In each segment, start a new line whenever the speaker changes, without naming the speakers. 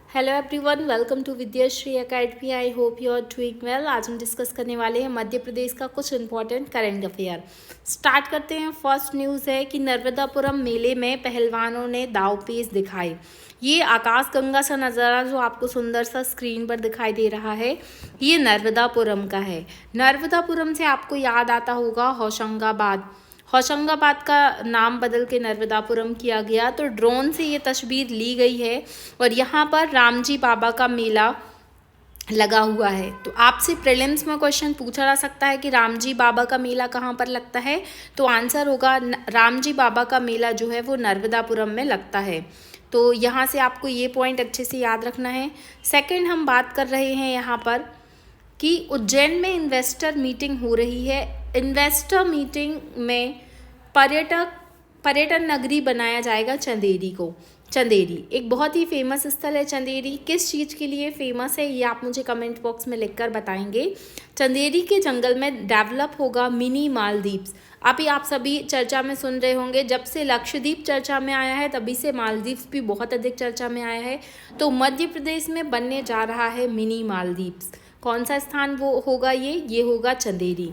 Hello everyone, welcome to Vidyashree academy. I hope you are doing well. आज हम discuss करने वाले हैं मध्य प्रदेश का कुछ इंपॉर्टेंट करंट अफेयर। स्टार्ट करते हैं। फर्स्ट न्यूज़ है कि नर्मदापुरम मेले में पहलवानों ने दांवपेच दिखाई। ये आकाशगंगा सा नज़ारा जो आपको सुंदर सा स्क्रीन पर दिखाई दे रहा है, ये नर्मदापुरम का है। नर्मदापुरम से आपको याद आता होगा होशंगाबाद। होशंगाबाद का नाम बदल के नर्मदापुरम किया गया। तो ड्रोन से ये तस्वीर ली गई है और यहाँ पर रामजी बाबा का मेला लगा हुआ है। तो आपसे प्रीलिम्स में क्वेश्चन पूछा जा सकता है कि रामजी बाबा का मेला कहाँ पर लगता है, तो आंसर होगा रामजी बाबा का मेला जो है वो नर्मदापुरम में लगता है। तो यहाँ से आपको ये पॉइंट अच्छे से याद रखना है। सेकंड, हम बात कर रहे हैं यहाँ पर कि उज्जैन में इन्वेस्टर मीटिंग हो रही है। इन्वेस्टर मीटिंग में पर्यटन नगरी बनाया जाएगा चंदेरी को। चंदेरी एक बहुत ही फेमस स्थल है। चंदेरी किस चीज़ के लिए फेमस है ये आप मुझे कमेंट बॉक्स में लिखकर बताएंगे। चंदेरी के जंगल में डेवलप होगा मिनी मालदीव्स। अभी आप सभी चर्चा में सुन रहे होंगे, जब से लक्षद्वीप चर्चा में आया है तभी से मालदीव्स भी बहुत अधिक चर्चा में आया है। तो मध्य प्रदेश में बनने जा रहा है मिनी मालदीव्स। कौन सा स्थान वो होगा? ये होगा चंदेरी।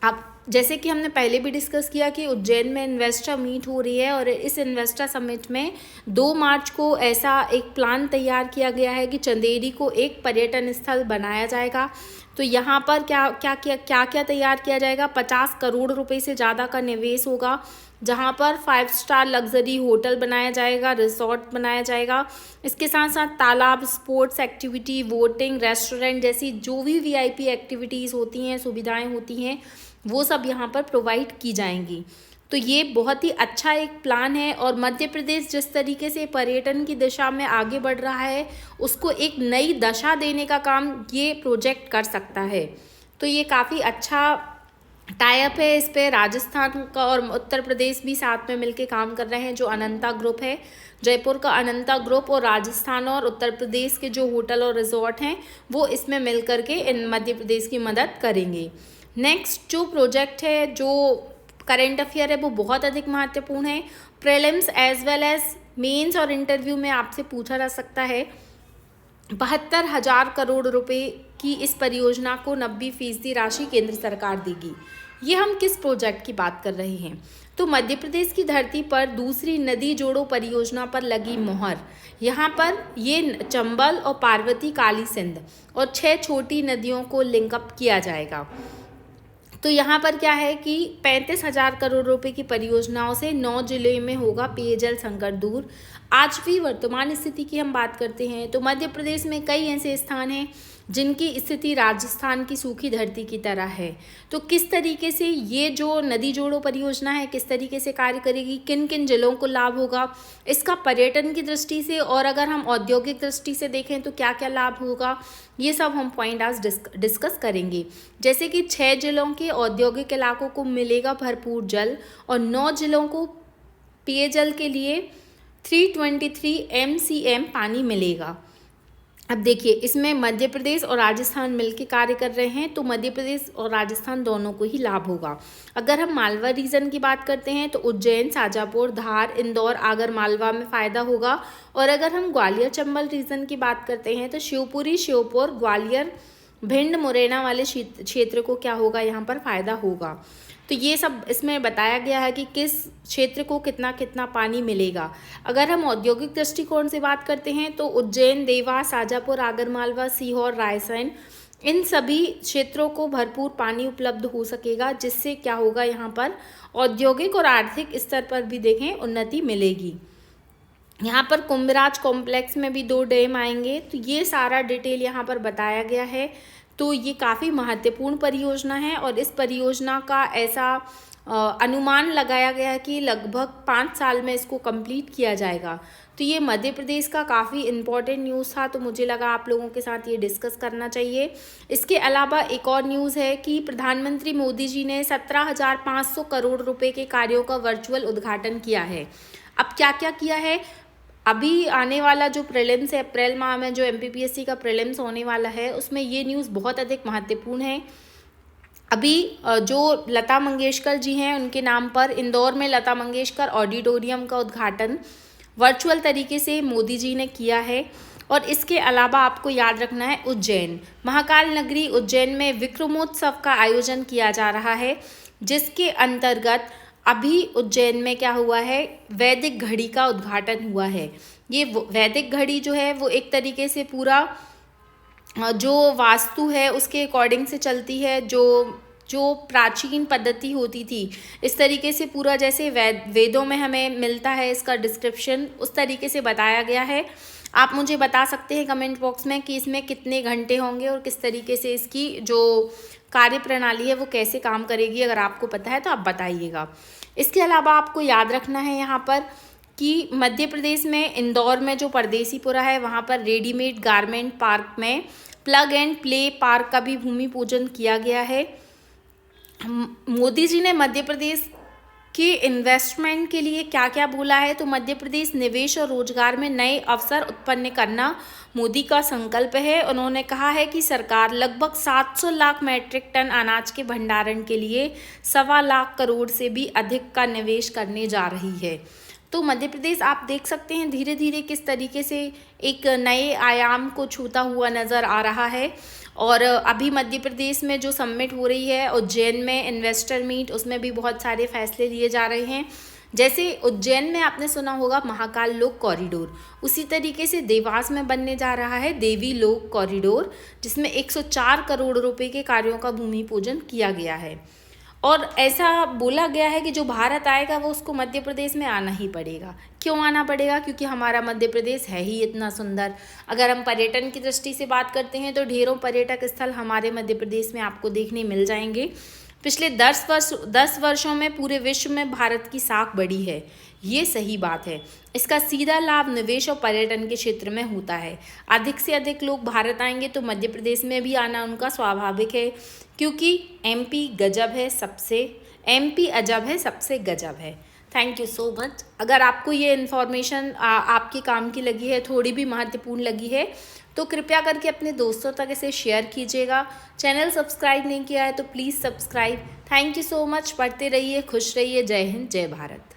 अब जैसे कि हमने पहले भी डिस्कस किया कि उज्जैन में इन्वेस्टर मीट हो रही है और इस इन्वेस्टर समिट में 2 मार्च को ऐसा एक प्लान तैयार किया गया है कि चंदेरी को एक पर्यटन स्थल बनाया जाएगा। तो यहाँ पर क्या तैयार किया जाएगा? 50 करोड़ रुपए से ज़्यादा का निवेश होगा, जहाँ पर 5 स्टार लग्जरी होटल बनाया जाएगा, रिसोर्ट बनाया जाएगा। इसके साथ साथ तालाब, स्पोर्ट्स एक्टिविटी, वोटिंग, रेस्टोरेंट जैसी जो भी वीआईपी एक्टिविटीज़ होती हैं, सुविधाएं होती हैं, वो सब यहाँ पर प्रोवाइड की जाएंगी। तो ये बहुत ही अच्छा एक प्लान है और मध्य प्रदेश जिस तरीके से पर्यटन की दिशा में आगे बढ़ रहा है, उसको एक नई दशा देने का काम ये प्रोजेक्ट कर सकता है। तो ये काफ़ी अच्छा टाई अप है। इस पे राजस्थान का और उत्तर प्रदेश भी साथ में मिलके काम कर रहे हैं। जो अनंता ग्रुप है, जयपुर का अनंता ग्रुप और राजस्थान और उत्तर प्रदेश के जो होटल और रिजॉर्ट हैं वो इसमें मिल करके इन मध्य प्रदेश की मदद करेंगे। नेक्स्ट जो प्रोजेक्ट है, जो करेंट अफेयर है, वो बहुत अधिक महत्वपूर्ण है। Prelims as well as mains और इंटरव्यू में आपसे पूछा जा सकता है। 72,000 करोड़ रुपए की इस परियोजना को 90% राशि केंद्र सरकार देगी। ये हम किस प्रोजेक्ट की बात कर रहे हैं? तो मध्य प्रदेश की धरती पर दूसरी नदी जोड़ो परियोजना पर लगी मोहर। यहाँ पर ये चंबल और पार्वती, काली सिंध और 6 छोटी नदियों को लिंकअप किया जाएगा। तो यहाँ पर क्या है कि 35,000 करोड़ रुपए की परियोजनाओं से 9 जिले में होगा पेयजल संकट दूर। आज भी वर्तमान स्थिति की हम बात करते हैं तो मध्य प्रदेश में कई ऐसे स्थान हैं जिनकी स्थिति राजस्थान की सूखी धरती की तरह है। तो किस तरीके से ये जो नदी जोड़ो परियोजना है किस तरीके से कार्य करेगी, किन किन जिलों को लाभ होगा, इसका पर्यटन की दृष्टि से और अगर हम औद्योगिक दृष्टि से देखें तो क्या क्या लाभ होगा, ये सब हम पॉइंट आज डिस्कस करेंगे। जैसे कि 6 जिलों के औद्योगिक इलाकों को मिलेगा भरपूर जल और 9 जिलों को पेयजल के लिए 323 MCM पानी मिलेगा। अब देखिए, इसमें मध्य प्रदेश और राजस्थान मिलकर कार्य कर रहे हैं, तो मध्य प्रदेश और राजस्थान दोनों को ही लाभ होगा। अगर हम मालवा रीजन की बात करते हैं तो उज्जैन, शाजापुर, धार, इंदौर, आगर मालवा में फ़ायदा होगा। और अगर हम ग्वालियर चंबल रीजन की बात करते हैं तो शिवपुरी, श्योपुर, ग्वालियर, भिंड, मुरैना वाले क्षेत्र को क्या होगा, यहाँ पर फ़ायदा होगा। तो ये सब इसमें बताया गया है कि किस क्षेत्र को कितना कितना पानी मिलेगा। अगर हम औद्योगिक दृष्टिकोण से बात करते हैं तो उज्जैन, देवास, शाजापुर, आगरमालवा, सीहोर, रायसेन, इन सभी क्षेत्रों को भरपूर पानी उपलब्ध हो सकेगा, जिससे क्या होगा, यहाँ पर औद्योगिक और आर्थिक स्तर पर भी देखें उन्नति मिलेगी। यहाँ पर कुंभराज कॉम्प्लेक्स में भी 2 डैम आएंगे। तो ये सारा डिटेल यहाँ पर बताया गया है। तो ये काफ़ी महत्वपूर्ण परियोजना है और इस परियोजना का ऐसा अनुमान लगाया गया है कि लगभग 5 साल में इसको कंप्लीट किया जाएगा। तो ये मध्य प्रदेश का काफ़ी इम्पॉर्टेंट न्यूज़ था, तो मुझे लगा आप लोगों के साथ ये डिस्कस करना चाहिए। इसके अलावा एक और न्यूज़ है कि प्रधानमंत्री मोदी जी ने 17,500 करोड़ रुपए के कार्यों का वर्चुअल उद्घाटन किया है। अब क्या क्या किया है? अभी आने वाला जो प्रीलिम्स है अप्रैल माह में, जो MPPSC का प्रीलिम्स होने वाला है, उसमें ये न्यूज़ बहुत अधिक महत्वपूर्ण है। अभी जो लता मंगेशकर जी हैं उनके नाम पर इंदौर में लता मंगेशकर ऑडिटोरियम का उद्घाटन वर्चुअल तरीके से मोदी जी ने किया है। और इसके अलावा आपको याद रखना है उज्जैन, महाकाल नगरी उज्जैन में विक्रमोत्सव का आयोजन किया जा रहा है, जिसके अंतर्गत अभी उज्जैन में क्या हुआ है, वैदिक घड़ी का उद्घाटन हुआ है। ये वैदिक घड़ी जो है वो एक तरीके से पूरा जो वास्तु है उसके अकॉर्डिंग से चलती है, जो प्राचीन पद्धति होती थी, इस तरीके से पूरा जैसे वेदों में हमें मिलता है इसका डिस्क्रिप्शन, उस तरीके से बताया गया है। आप मुझे बता सकते हैं कमेंट बॉक्स में कि इसमें कितने घंटे होंगे और किस तरीके से इसकी जो कार्य प्रणाली है वो कैसे काम करेगी। अगर आपको पता है तो आप बताइएगा। इसके अलावा आपको याद रखना है यहाँ पर कि मध्य प्रदेश में इंदौर में जो परदेसीपुरा है वहाँ पर रेडीमेड गारमेंट पार्क में प्लग एंड प्ले पार्क का भी भूमि पूजन किया गया है। मोदी जी ने मध्य प्रदेश के इन्वेस्टमेंट के लिए क्या क्या बोला है, तो मध्य प्रदेश निवेश और रोजगार में नए अवसर उत्पन्न करना मोदी का संकल्प है। उन्होंने कहा है कि सरकार लगभग 700 लाख मैट्रिक टन अनाज के भंडारण के लिए 1.25 लाख करोड़ से भी अधिक का निवेश करने जा रही है। तो मध्य प्रदेश आप देख सकते हैं धीरे धीरे किस तरीके से एक नए आयाम को छूता हुआ नज़र आ रहा है। और अभी मध्य प्रदेश में जो समिट हो रही है उज्जैन में, इन्वेस्टर मीट, उसमें भी बहुत सारे फैसले लिए जा रहे हैं। जैसे उज्जैन में आपने सुना होगा महाकाल लोक कॉरिडोर, उसी तरीके से देवास में बनने जा रहा है देवी लोक कॉरिडोर, जिसमें 104 करोड़ रुपए के कार्यों का भूमि पूजन किया गया है। और ऐसा बोला गया है कि जो भारत आएगा वो उसको मध्य प्रदेश में आना ही पड़ेगा। क्यों आना पड़ेगा? क्योंकि हमारा मध्य प्रदेश है ही इतना सुंदर। अगर हम पर्यटन की दृष्टि से बात करते हैं तो ढेरों पर्यटक स्थल हमारे मध्य प्रदेश में आपको देखने मिल जाएंगे। पिछले 10 वर्षों में पूरे विश्व में भारत की साख बढ़ी है, ये सही बात है। इसका सीधा लाभ निवेश और पर्यटन के क्षेत्र में होता है। अधिक से अधिक लोग भारत आएंगे तो मध्य प्रदेश में भी आना उनका स्वाभाविक है, क्योंकि एमपी अजब है, सबसे गजब है। Thank you so much. अगर आपको ये इन्फॉर्मेशन आपके काम की लगी है, थोड़ी भी महत्वपूर्ण लगी है, तो कृपया करके अपने दोस्तों तक इसे शेयर कीजिएगा। चैनल सब्सक्राइब नहीं किया है तो please subscribe. Thank you so much. पढ़ते रहिए, खुश रहिए। जय हिंद, जय भारत।